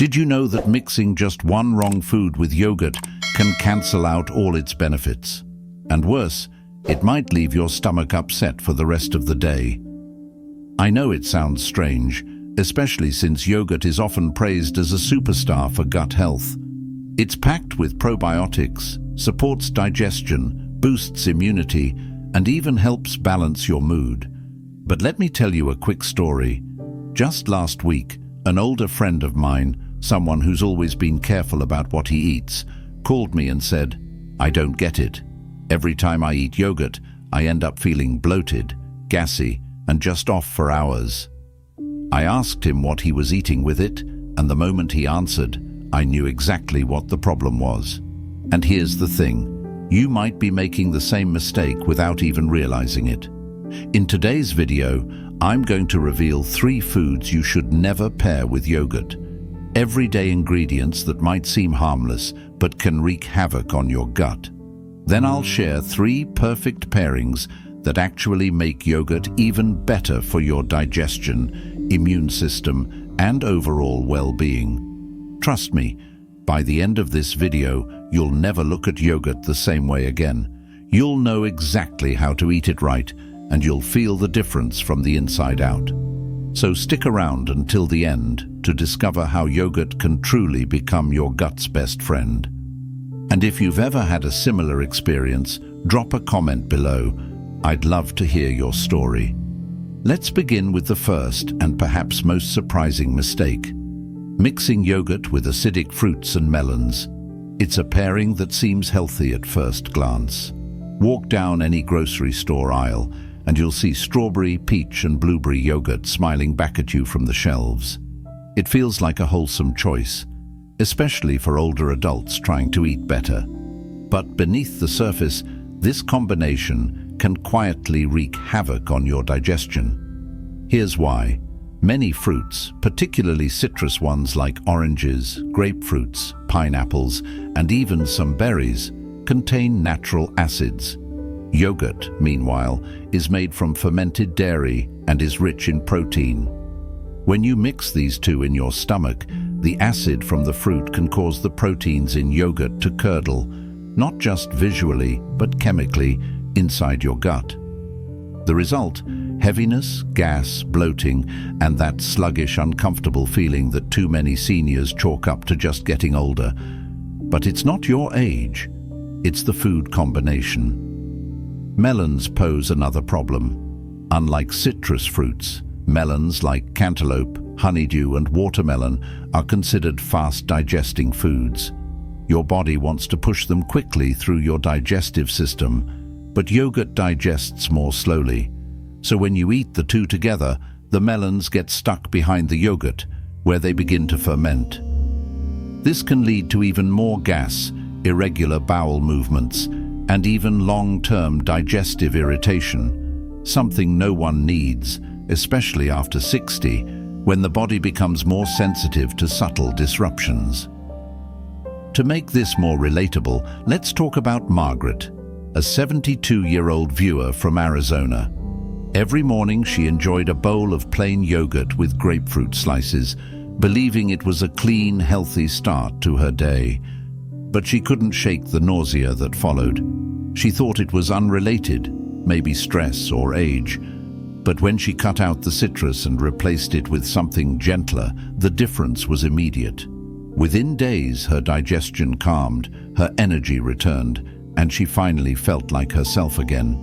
Did you know that mixing just one wrong food with yogurt can cancel out all its benefits? And worse, it might leave your stomach upset for the rest of the day. I know it sounds strange, especially since yogurt is often praised as a superstar for gut health. It's packed with probiotics, supports digestion, boosts immunity, and even helps balance your mood. But let me tell you a quick story. Just last week, an older friend of mine, someone who's always been careful about what he eats, called me and said, "I don't get it. Every time I eat yogurt, I end up feeling bloated, gassy, and just off for hours." I asked him what he was eating with it, and the moment he answered, I knew exactly what the problem was. And here's the thing, you might be making the same mistake without even realizing it. In today's video, I'm going to reveal 3 foods you should never pair with yogurt. Everyday ingredients that might seem harmless, but can wreak havoc on your gut. Then I'll share 3 perfect pairings that actually make yogurt even better for your digestion, immune system, and overall well-being. Trust me, by the end of this video, you'll never look at yogurt the same way again. You'll know exactly how to eat it right, and you'll feel the difference from the inside out. So stick around until the end to discover how yogurt can truly become your gut's best friend. And if you've ever had a similar experience, drop a comment below. I'd love to hear your story. Let's begin with the first and perhaps most surprising mistake. Mixing yogurt with acidic fruits and melons. It's a pairing that seems healthy at first glance. Walk down any grocery store aisle and you'll see strawberry, peach, and blueberry yogurt smiling back at you from the shelves. It feels like a wholesome choice, especially for older adults trying to eat better. But beneath the surface, this combination can quietly wreak havoc on your digestion. Here's why. Many fruits, particularly citrus ones like oranges, grapefruits, pineapples, and even some berries, contain natural acids. Yogurt, meanwhile, is made from fermented dairy and is rich in protein. When you mix these two in your stomach, the acid from the fruit can cause the proteins in yogurt to curdle, not just visually, but chemically, inside your gut. The result? Heaviness, gas, bloating, and that sluggish, uncomfortable feeling that too many seniors chalk up to just getting older. But it's not your age, it's the food combination. Melons pose another problem. Unlike citrus fruits, melons like cantaloupe, honeydew, and watermelon are considered fast-digesting foods. Your body wants to push them quickly through your digestive system, but yogurt digests more slowly. So when you eat the two together, the melons get stuck behind the yogurt, where they begin to ferment. This can lead to even more gas, irregular bowel movements, and even long-term digestive irritation, something no one needs, especially after 60, when the body becomes more sensitive to subtle disruptions. To make this more relatable, let's talk about Margaret, a 72-year-old viewer from Arizona. Every morning she enjoyed a bowl of plain yogurt with grapefruit slices, believing it was a clean, healthy start to her day. But she couldn't shake the nausea that followed. She thought it was unrelated, maybe stress or age. But when she cut out the citrus and replaced it with something gentler, the difference was immediate. Within days, her digestion calmed, her energy returned, and she finally felt like herself again.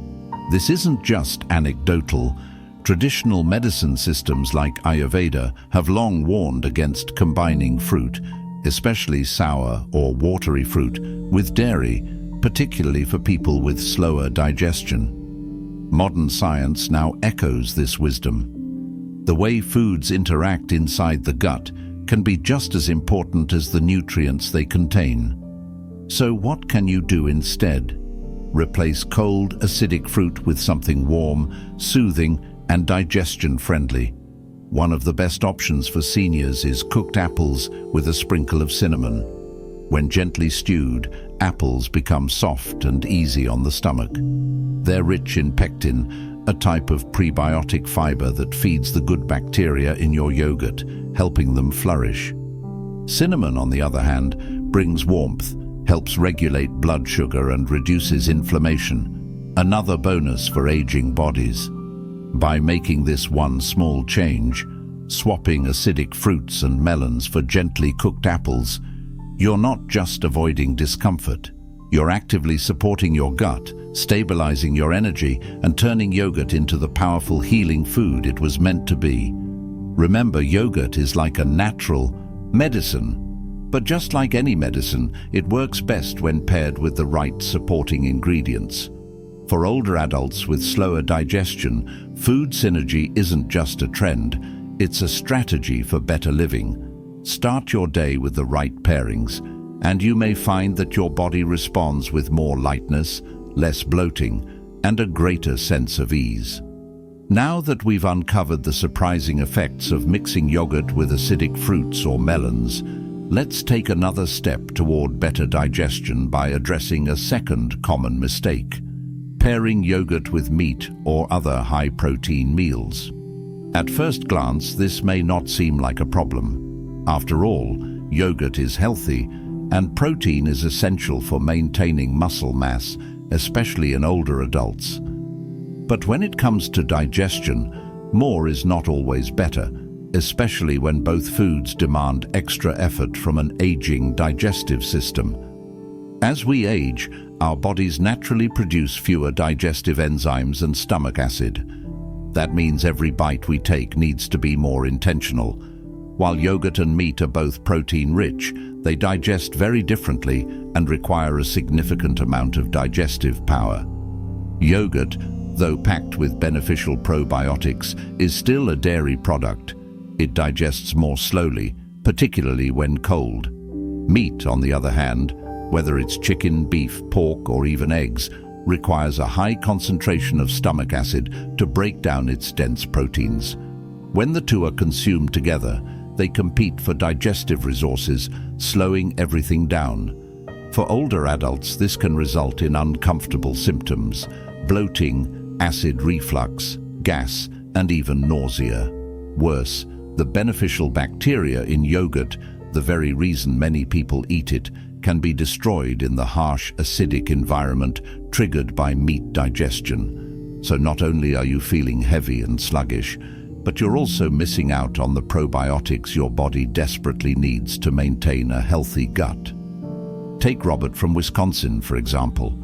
This isn't just anecdotal. Traditional medicine systems like Ayurveda have long warned against combining fruit, especially sour or watery fruit, with dairy, particularly for people with slower digestion. Modern science now echoes this wisdom. The way foods interact inside the gut can be just as important as the nutrients they contain. So what can you do instead? Replace cold, acidic fruit with something warm, soothing, and digestion-friendly. One of the best options for seniors is cooked apples with a sprinkle of cinnamon. When gently stewed, apples become soft and easy on the stomach. They're rich in pectin, a type of prebiotic fiber that feeds the good bacteria in your yogurt, helping them flourish. Cinnamon, on the other hand, brings warmth, helps regulate blood sugar and reduces inflammation, another bonus for aging bodies. By making this one small change, swapping acidic fruits and melons for gently cooked apples, you're not just avoiding discomfort. You're actively supporting your gut, stabilizing your energy, and turning yogurt into the powerful healing food it was meant to be. Remember, yogurt is like a natural medicine, but just like any medicine, it works best when paired with the right supporting ingredients. For older adults with slower digestion, food synergy isn't just a trend, it's a strategy for better living. Start your day with the right pairings, and you may find that your body responds with more lightness, less bloating, and a greater sense of ease. Now that we've uncovered the surprising effects of mixing yogurt with acidic fruits or melons, let's take another step toward better digestion by addressing a second common mistake: pairing yogurt with meat or other high-protein meals. At first glance, this may not seem like a problem. After all, yogurt is healthy, and protein is essential for maintaining muscle mass, especially in older adults. But when it comes to digestion, more is not always better, especially when both foods demand extra effort from an aging digestive system. As we age, our bodies naturally produce fewer digestive enzymes and stomach acid. That means every bite we take needs to be more intentional. While yogurt and meat are both protein-rich, they digest very differently and require a significant amount of digestive power. Yogurt, though packed with beneficial probiotics, is still a dairy product. It digests more slowly, particularly when cold. Meat, on the other hand, whether it's chicken, beef, pork, or even eggs, requires a high concentration of stomach acid to break down its dense proteins. When the two are consumed together, they compete for digestive resources, slowing everything down. For older adults, this can result in uncomfortable symptoms: bloating, acid reflux, gas, and even nausea. Worse, the beneficial bacteria in yogurt, the very reason many people eat it, can be destroyed in the harsh, acidic environment triggered by meat digestion. So not only are you feeling heavy and sluggish, but you're also missing out on the probiotics your body desperately needs to maintain a healthy gut. Take Robert from Wisconsin, for example.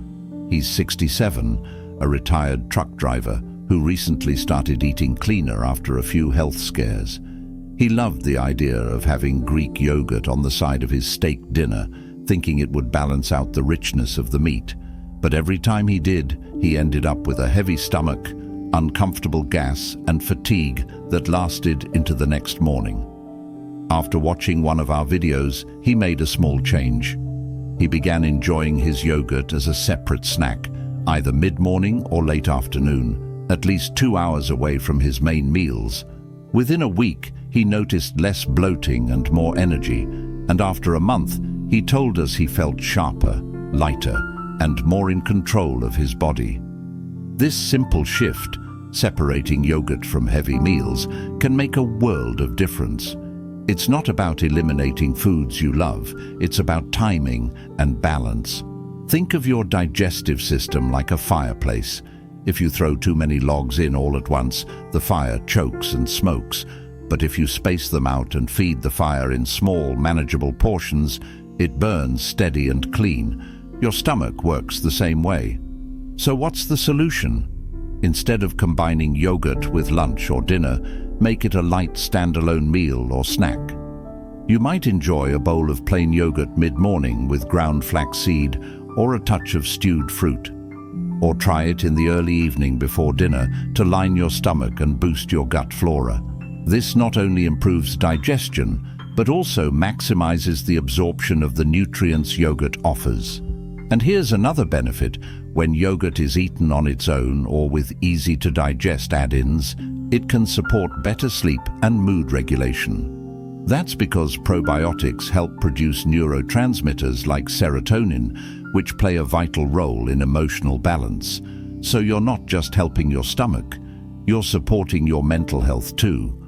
He's 67, a retired truck driver who recently started eating cleaner after a few health scares. He loved the idea of having Greek yogurt on the side of his steak dinner, thinking it would balance out the richness of the meat. But every time he did, he ended up with a heavy stomach, uncomfortable gas, and fatigue that lasted into the next morning. After watching one of our videos, he made a small change. He began enjoying his yogurt as a separate snack, either mid-morning or late afternoon, at least 2 hours away from his main meals. Within a week, he noticed less bloating and more energy, and after a month, he told us he felt sharper, lighter, and more in control of his body. This simple shift, separating yogurt from heavy meals, can make a world of difference. It's not about eliminating foods you love, it's about timing and balance. Think of your digestive system like a fireplace. If you throw too many logs in all at once, the fire chokes and smokes. But if you space them out and feed the fire in small, manageable portions, it burns steady and clean. Your stomach works the same way. So what's the solution? Instead of combining yogurt with lunch or dinner, make it a light standalone meal or snack. You might enjoy a bowl of plain yogurt mid-morning with ground flaxseed or a touch of stewed fruit. Or try it in the early evening before dinner to line your stomach and boost your gut flora. This not only improves digestion, but also maximizes the absorption of the nutrients yogurt offers. And here's another benefit: when yogurt is eaten on its own or with easy-to-digest add-ins, it can support better sleep and mood regulation. That's because probiotics help produce neurotransmitters like serotonin, which play a vital role in emotional balance. So you're not just helping your stomach, you're supporting your mental health too.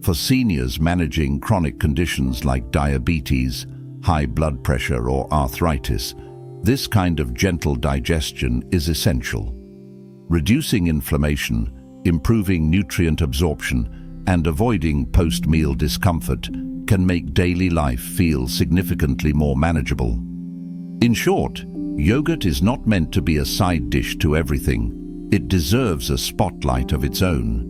For seniors managing chronic conditions like diabetes, high blood pressure or arthritis, this kind of gentle digestion is essential. Reducing inflammation, improving nutrient absorption, and avoiding post-meal discomfort can make daily life feel significantly more manageable. In short, yogurt is not meant to be a side dish to everything. It deserves a spotlight of its own.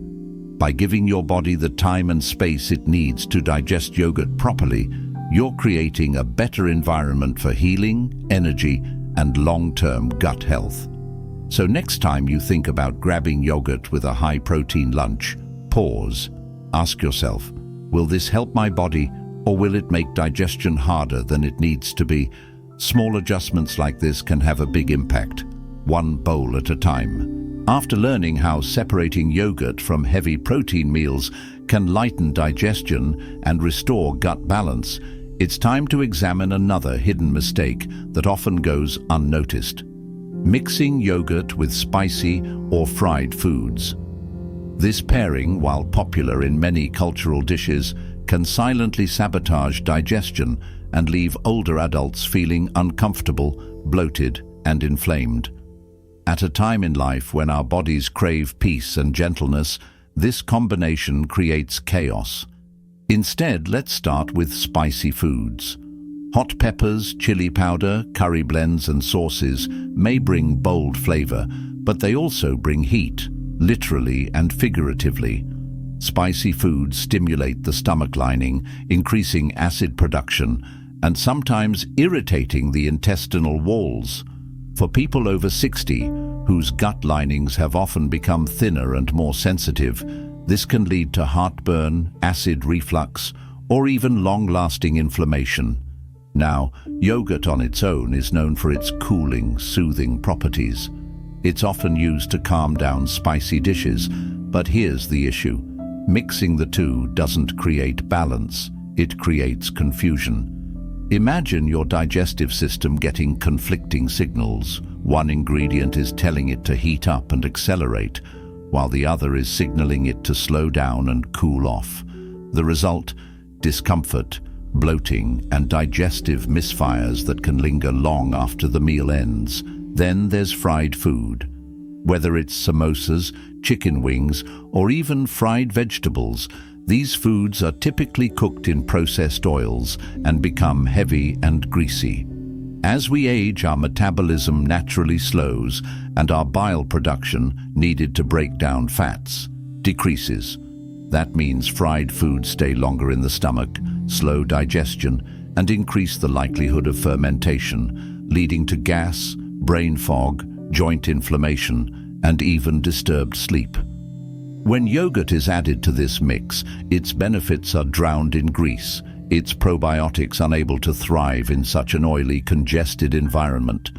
By giving your body the time and space it needs to digest yogurt properly, you're creating a better environment for healing, energy, and long-term gut health. So next time you think about grabbing yogurt with a high-protein lunch, pause. Ask yourself, will this help my body, or will it make digestion harder than it needs to be? Small adjustments like this can have a big impact, one bowl at a time. After learning how separating yogurt from heavy protein meals can lighten digestion and restore gut balance, it's time to examine another hidden mistake that often goes unnoticed: mixing yogurt with spicy or fried foods. This pairing, while popular in many cultural dishes, can silently sabotage digestion and leave older adults feeling uncomfortable, bloated, and inflamed. At a time in life when our bodies crave peace and gentleness, this combination creates chaos. Instead, let's start with spicy foods. Hot peppers, chili powder, curry blends, and sauces may bring bold flavor, but they also bring heat, literally and figuratively. Spicy foods stimulate the stomach lining, increasing acid production, and sometimes irritating the intestinal walls. For people over 60, whose gut linings have often become thinner and more sensitive, this can lead to heartburn, acid reflux, or even long-lasting inflammation. Now, yogurt on its own is known for its cooling, soothing properties. It's often used to calm down spicy dishes, but here's the issue. Mixing the two doesn't create balance, it creates confusion. Imagine your digestive system getting conflicting signals. One ingredient is telling it to heat up and accelerate, while the other is signaling it to slow down and cool off. The result? Discomfort, bloating, and digestive misfires that can linger long after the meal ends. Then there's fried food. Whether it's samosas, chicken wings, or even fried vegetables, these foods are typically cooked in processed oils and become heavy and greasy. As we age, our metabolism naturally slows, and our bile production, needed to break down fats, decreases. That means fried foods stay longer in the stomach, slow digestion, and increase the likelihood of fermentation, leading to gas, brain fog, joint inflammation, and even disturbed sleep. When yogurt is added to this mix, its benefits are drowned in grease, its probiotics unable to thrive in such an oily, congested environment.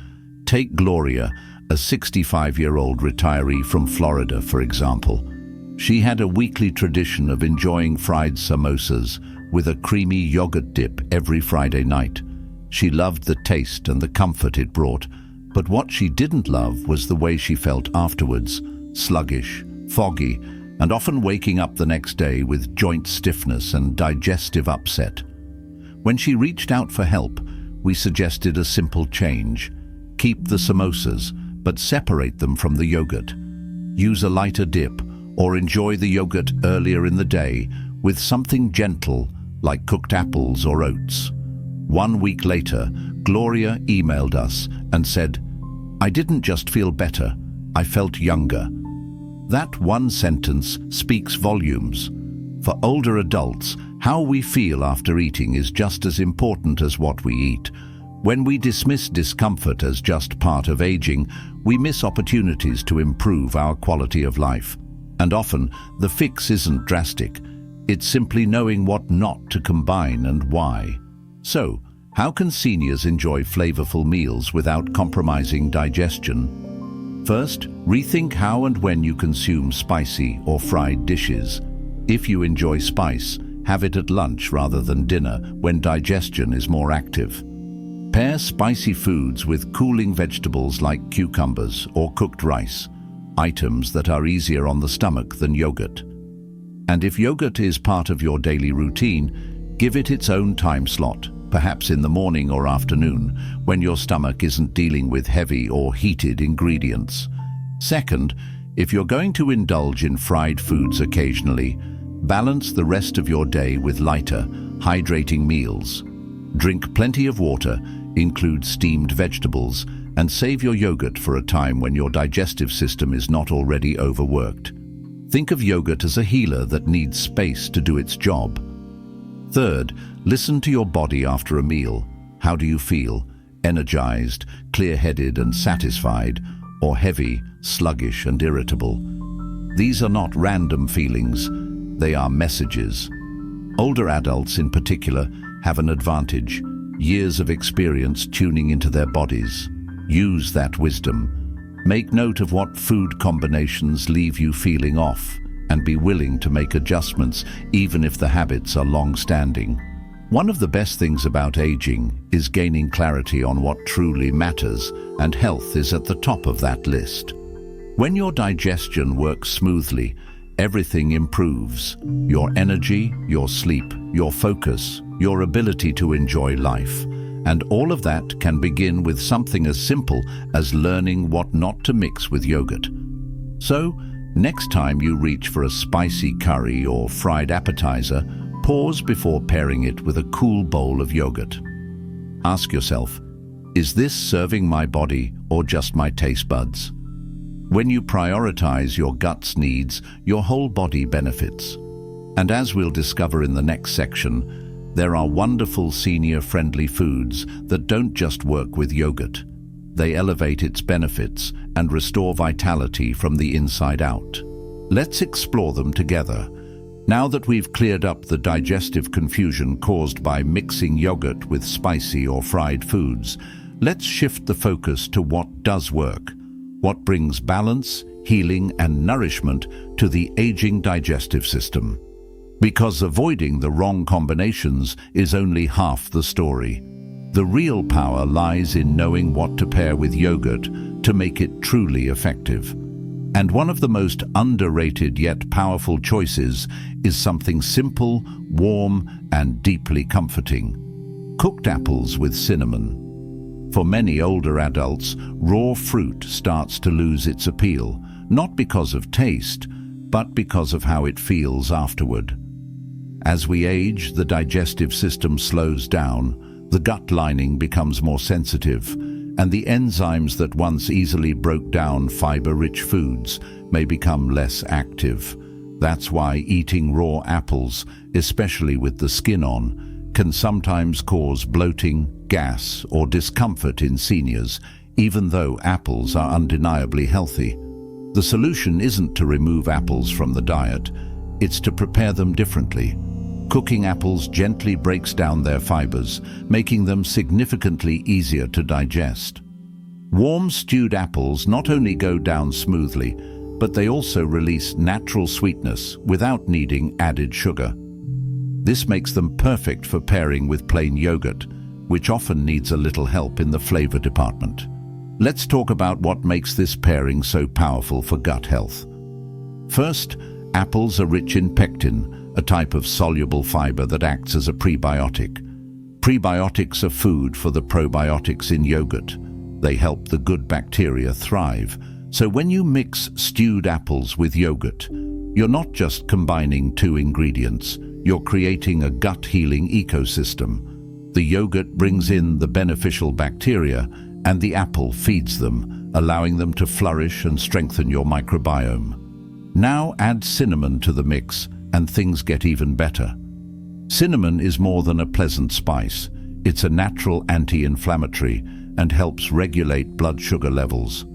Take Gloria, a 65-year-old retiree from Florida, for example. She had a weekly tradition of enjoying fried samosas with a creamy yogurt dip every Friday night. She loved the taste and the comfort it brought, but what she didn't love was the way she felt afterwards: sluggish, foggy, and often waking up the next day with joint stiffness and digestive upset. When she reached out for help, we suggested a simple change. Keep the samosas, but separate them from the yogurt. Use a lighter dip, or enjoy the yogurt earlier in the day with something gentle like cooked apples or oats. 1 week later, Gloria emailed us and said, "I didn't just feel better, I felt younger." That one sentence speaks volumes. For older adults, how we feel after eating is just as important as what we eat. When we dismiss discomfort as just part of aging, we miss opportunities to improve our quality of life. And often, the fix isn't drastic. It's simply knowing what not to combine and why. So, how can seniors enjoy flavorful meals without compromising digestion? First, rethink how and when you consume spicy or fried dishes. If you enjoy spice, have it at lunch rather than dinner when digestion is more active. Pair spicy foods with cooling vegetables like cucumbers or cooked rice, items that are easier on the stomach than yogurt. And if yogurt is part of your daily routine, give it its own time slot, perhaps in the morning or afternoon, when your stomach isn't dealing with heavy or heated ingredients. Second, if you're going to indulge in fried foods occasionally, balance the rest of your day with lighter, hydrating meals. Drink plenty of water, include steamed vegetables, and save your yogurt for a time when your digestive system is not already overworked. Think of yogurt as a healer that needs space to do its job. Third, listen to your body after a meal. How do you feel? Energized, clear-headed and satisfied, or heavy, sluggish and irritable? These are not random feelings, they are messages. Older adults in particular have an advantage, years of experience tuning into their bodies. Use that wisdom. Make note of what food combinations leave you feeling off, and be willing to make adjustments even if the habits are long-standing. One of the best things about aging is gaining clarity on what truly matters, and health is at the top of that list. When your digestion works smoothly, everything improves. Your energy, your sleep, your focus, your ability to enjoy life. And all of that can begin with something as simple as learning what not to mix with yogurt. So, next time you reach for a spicy curry or fried appetizer, pause before pairing it with a cool bowl of yogurt. Ask yourself, is this serving my body or just my taste buds? When you prioritize your gut's needs, your whole body benefits. And as we'll discover in the next section, there are wonderful senior-friendly foods that don't just work with yogurt. They elevate its benefits and restore vitality from the inside out. Let's explore them together. Now that we've cleared up the digestive confusion caused by mixing yogurt with spicy or fried foods, let's shift the focus to what does work, what brings balance, healing, and nourishment to the aging digestive system. Because avoiding the wrong combinations is only half the story. The real power lies in knowing what to pair with yogurt to make it truly effective. And one of the most underrated yet powerful choices is something simple, warm, and deeply comforting. Cooked apples with cinnamon. For many older adults, raw fruit starts to lose its appeal, not because of taste, but because of how it feels afterward. As we age, the digestive system slows down, the gut lining becomes more sensitive, and the enzymes that once easily broke down fiber-rich foods may become less active. That's why eating raw apples, especially with the skin on, can sometimes cause bloating, gas, or discomfort in seniors, even though apples are undeniably healthy. The solution isn't to remove apples from the diet, it's to prepare them differently. Cooking apples gently breaks down their fibers, making them significantly easier to digest. Warm stewed apples not only go down smoothly, but they also release natural sweetness without needing added sugar. This makes them perfect for pairing with plain yogurt, which often needs a little help in the flavor department. Let's talk about what makes this pairing so powerful for gut health. First, apples are rich in pectin, a type of soluble fiber that acts as a prebiotic. Prebiotics are food for the probiotics in yogurt. They help the good bacteria thrive. So when you mix stewed apples with yogurt, you're not just combining two ingredients, you're creating a gut-healing ecosystem. The yogurt brings in the beneficial bacteria, and the apple feeds them, allowing them to flourish and strengthen your microbiome. Now add cinnamon to the mix, and things get even better. Cinnamon is more than a pleasant spice. It's a natural anti-inflammatory and helps regulate blood sugar levels.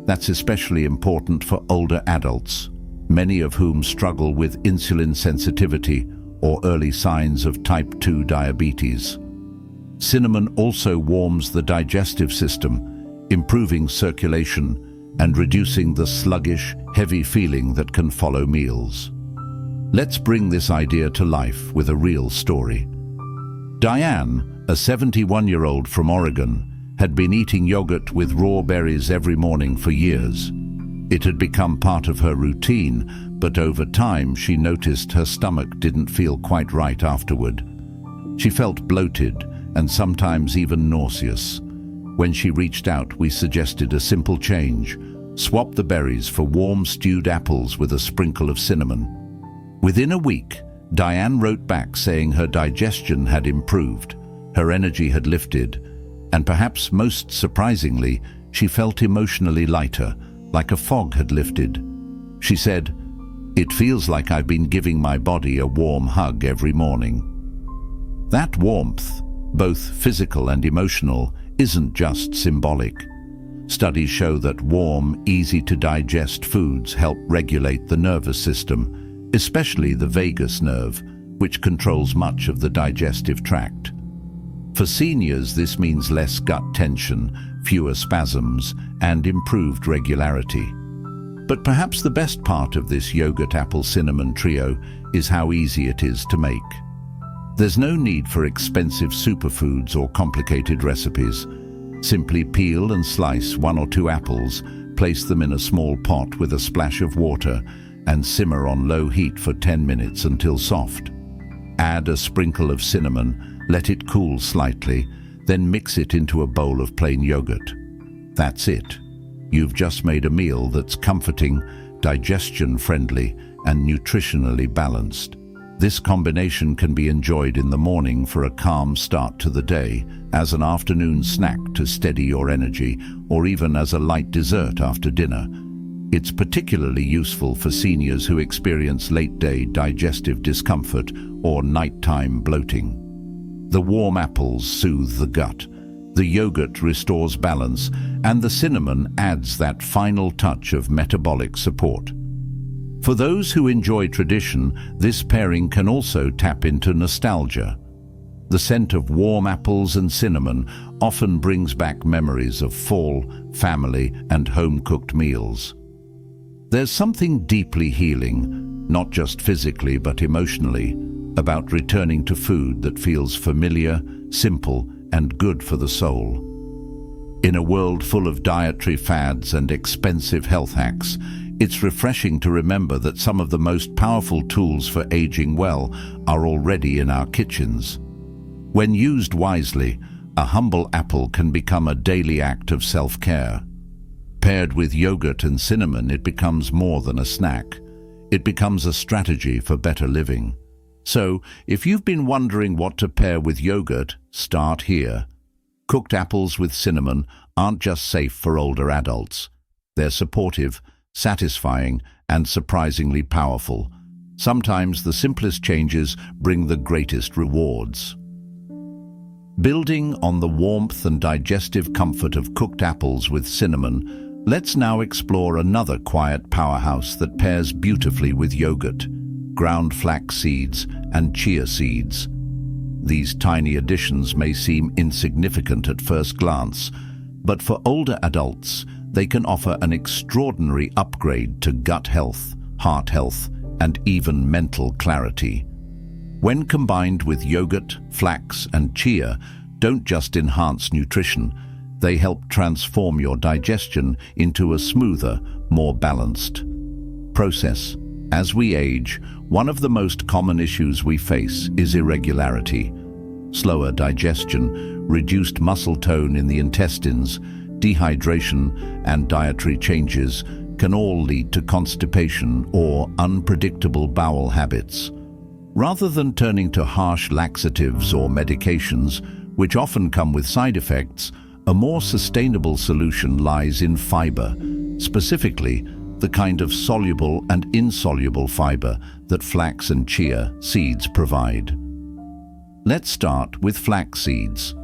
That's especially important for older adults, many of whom struggle with insulin sensitivity or early signs of type 2 diabetes. Cinnamon also warms the digestive system, improving circulation and reducing the sluggish, heavy feeling that can follow meals. Let's bring this idea to life with a real story. Diane, a 71-year-old from Oregon, had been eating yogurt with raw berries every morning for years. It had become part of her routine, but over time she noticed her stomach didn't feel quite right afterward. She felt bloated and sometimes even nauseous. When she reached out, we suggested a simple change. Swap the berries for warm stewed apples with a sprinkle of cinnamon. Within a week, Diane wrote back saying her digestion had improved, her energy had lifted, and perhaps most surprisingly, she felt emotionally lighter, like a fog had lifted. She said, "It feels like I've been giving my body a warm hug every morning." That warmth, both physical and emotional, isn't just symbolic. Studies show that warm, easy-to-digest foods help regulate the nervous system, especially the vagus nerve, which controls much of the digestive tract. For seniors, this means less gut tension, fewer spasms, and improved regularity. But perhaps the best part of this yogurt apple cinnamon trio is how easy it is to make. There's no need for expensive superfoods or complicated recipes. Simply peel and slice 1 or 2 apples, place them in a small pot with a splash of water, and simmer on low heat for 10 minutes until soft. Add a sprinkle of cinnamon, let it cool slightly, then mix it into a bowl of plain yogurt. That's it. You've just made a meal that's comforting, digestion-friendly, and nutritionally balanced. This combination can be enjoyed in the morning for a calm start to the day, as an afternoon snack to steady your energy, or even as a light dessert after dinner. It's particularly useful for seniors who experience late-day digestive discomfort or nighttime bloating. The warm apples soothe the gut, the yogurt restores balance, and the cinnamon adds that final touch of metabolic support. For those who enjoy tradition, this pairing can also tap into nostalgia. The scent of warm apples and cinnamon often brings back memories of fall, family, and home-cooked meals. There's something deeply healing, not just physically but emotionally, about returning to food that feels familiar, simple, and good for the soul. In a world full of dietary fads and expensive health hacks, it's refreshing to remember that some of the most powerful tools for aging well are already in our kitchens. When used wisely, a humble apple can become a daily act of self-care. Paired with yogurt and cinnamon, it becomes more than a snack. It becomes a strategy for better living. So, if you've been wondering what to pair with yogurt, start here. Cooked apples with cinnamon aren't just safe for older adults. They're supportive, satisfying, and surprisingly powerful. Sometimes the simplest changes bring the greatest rewards. Building on the warmth and digestive comfort of cooked apples with cinnamon, let's now explore another quiet powerhouse that pairs beautifully with yogurt: ground flax seeds and chia seeds. These tiny additions may seem insignificant at first glance, but for older adults, they can offer an extraordinary upgrade to gut health, heart health, and even mental clarity. When combined with yogurt, flax, and chia, don't just enhance nutrition, they help transform your digestion into a smoother, more balanced process. As we age, one of the most common issues we face is irregularity. Slower digestion, reduced muscle tone in the intestines, dehydration, and dietary changes can all lead to constipation or unpredictable bowel habits. Rather than turning to harsh laxatives or medications, which often come with side effects, a more sustainable solution lies in fiber, specifically the kind of soluble and insoluble fiber that flax and chia seeds provide. Let's start with flax seeds.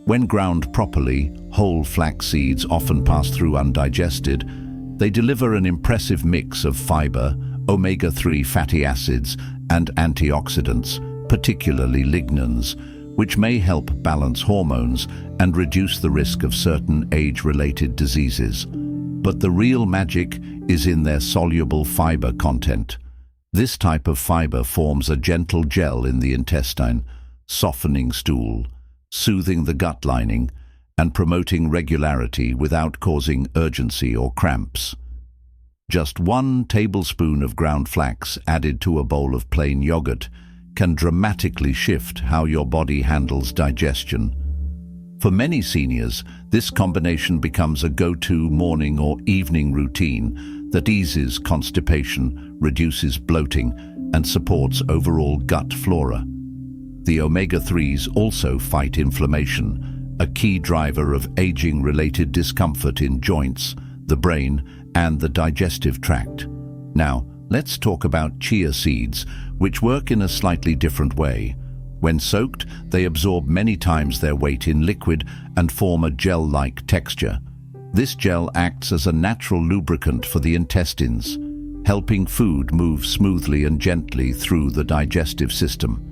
When ground properly, whole flax seeds often pass through undigested. They deliver an impressive mix of fiber, omega-3 fatty acids, and antioxidants, particularly lignans, which may help balance hormones and reduce the risk of certain age-related diseases. But the real magic is in their soluble fiber content. This type of fiber forms a gentle gel in the intestine, softening stool, soothing the gut lining, and promoting regularity without causing urgency or cramps. Just 1 tablespoon of ground flax added to a bowl of plain yogurt can dramatically shift how your body handles digestion. For many seniors, this combination becomes a go-to morning or evening routine that eases constipation, reduces bloating, and supports overall gut flora. The omega-3s also fight inflammation, a key driver of aging-related discomfort in joints, the brain, and the digestive tract. Now, let's talk about chia seeds, which work in a slightly different way. When soaked, they absorb many times their weight in liquid and form a gel-like texture. This gel acts as a natural lubricant for the intestines, helping food move smoothly and gently through the digestive system.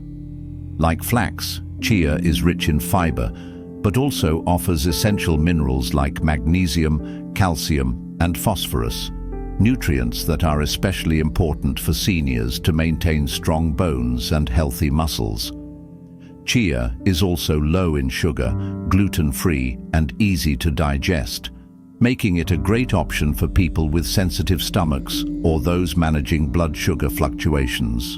Like flax, chia is rich in fiber, but also offers essential minerals like magnesium, calcium, and phosphorus, nutrients that are especially important for seniors to maintain strong bones and healthy muscles. Chia is also low in sugar, gluten-free, and easy to digest, making it a great option for people with sensitive stomachs or those managing blood sugar fluctuations.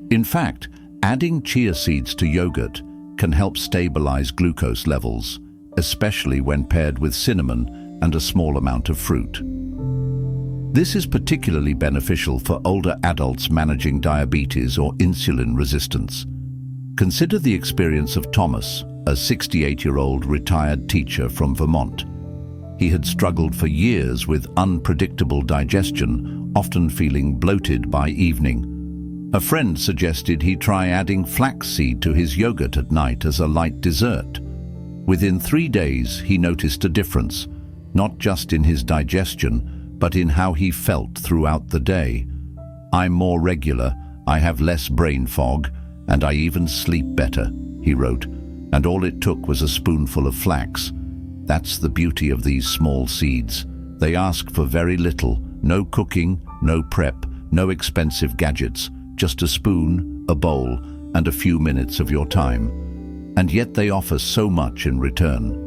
In fact, adding chia seeds to yogurt can help stabilize glucose levels, especially when paired with cinnamon and a small amount of fruit. This is particularly beneficial for older adults managing diabetes or insulin resistance. Consider the experience of Thomas, a 68-year-old retired teacher from Vermont. He had struggled for years with unpredictable digestion, often feeling bloated by evening. A friend suggested he try adding flaxseed to his yogurt at night as a light dessert. Within 3 days, he noticed a difference, not just in his digestion, but in how he felt throughout the day. "I'm more regular, I have less brain fog, and I even sleep better," he wrote, and all it took was a spoonful of flax. That's the beauty of these small seeds. They ask for very little, no cooking, no prep, no expensive gadgets, just a spoon, a bowl, and a few minutes of your time. And yet they offer so much in return.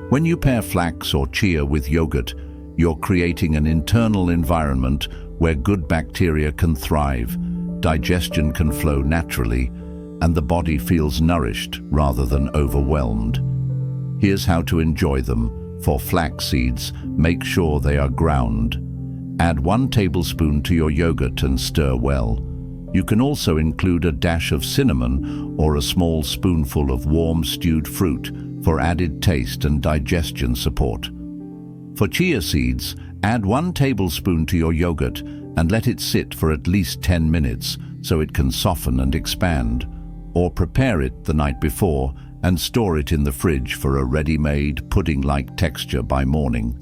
When you pair flax or chia with yogurt, you're creating an internal environment where good bacteria can thrive, digestion can flow naturally, and the body feels nourished rather than overwhelmed. Here's how to enjoy them. For flax seeds, make sure they are ground. Add 1 tablespoon to your yogurt and stir well. You can also include a dash of cinnamon or a small spoonful of warm stewed fruit for added taste and digestion support. For chia seeds, add 1 tablespoon to your yogurt and let it sit for at least 10 minutes so it can soften and expand. Or prepare it the night before and store it in the fridge for a ready-made pudding-like texture by morning.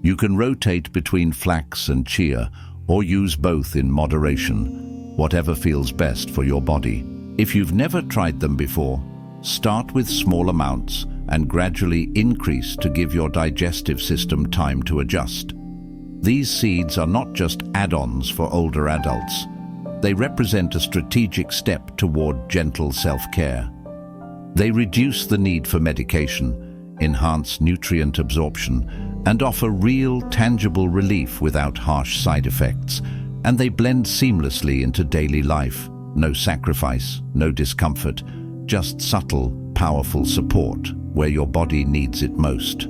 You can rotate between flax and chia or use both in moderation, whatever feels best for your body. If you've never tried them before, start with small amounts and gradually increase to give your digestive system time to adjust. These seeds are not just add-ons for older adults. They represent a strategic step toward gentle self-care. They reduce the need for medication, enhance nutrient absorption, and offer real, tangible relief without harsh side effects. And they blend seamlessly into daily life. No sacrifice, no discomfort, just subtle, powerful support where your body needs it most.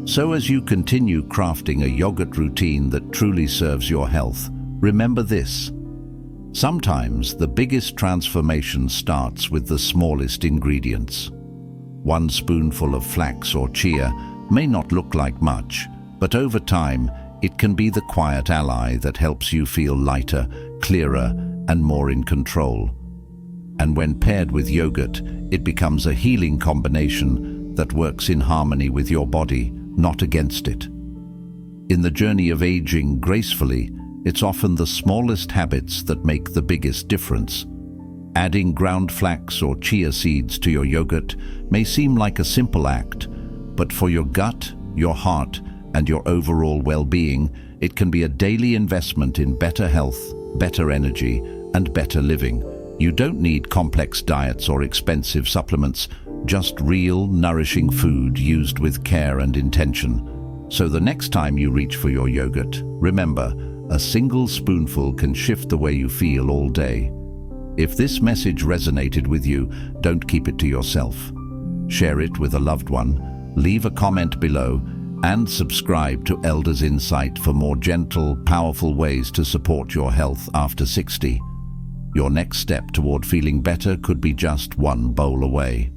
So as you continue crafting a yogurt routine that truly serves your health, remember this. Sometimes the biggest transformation starts with the smallest ingredients. 1 spoonful of flax or chia may not look like much, but over time, it can be the quiet ally that helps you feel lighter, clearer, and more in control. And when paired with yogurt, it becomes a healing combination that works in harmony with your body, not against it. In the journey of aging gracefully, it's often the smallest habits that make the biggest difference. Adding ground flax or chia seeds to your yogurt may seem like a simple act, but for your gut, your heart, and your overall well-being, it can be a daily investment in better health, better energy, and better living. You don't need complex diets or expensive supplements, just real, nourishing food used with care and intention. So the next time you reach for your yogurt, remember, a single spoonful can shift the way you feel all day. If this message resonated with you, don't keep it to yourself. Share it with a loved one, leave a comment below, and subscribe to Elders Insight for more gentle, powerful ways to support your health after 60. Your next step toward feeling better could be just one bowl away.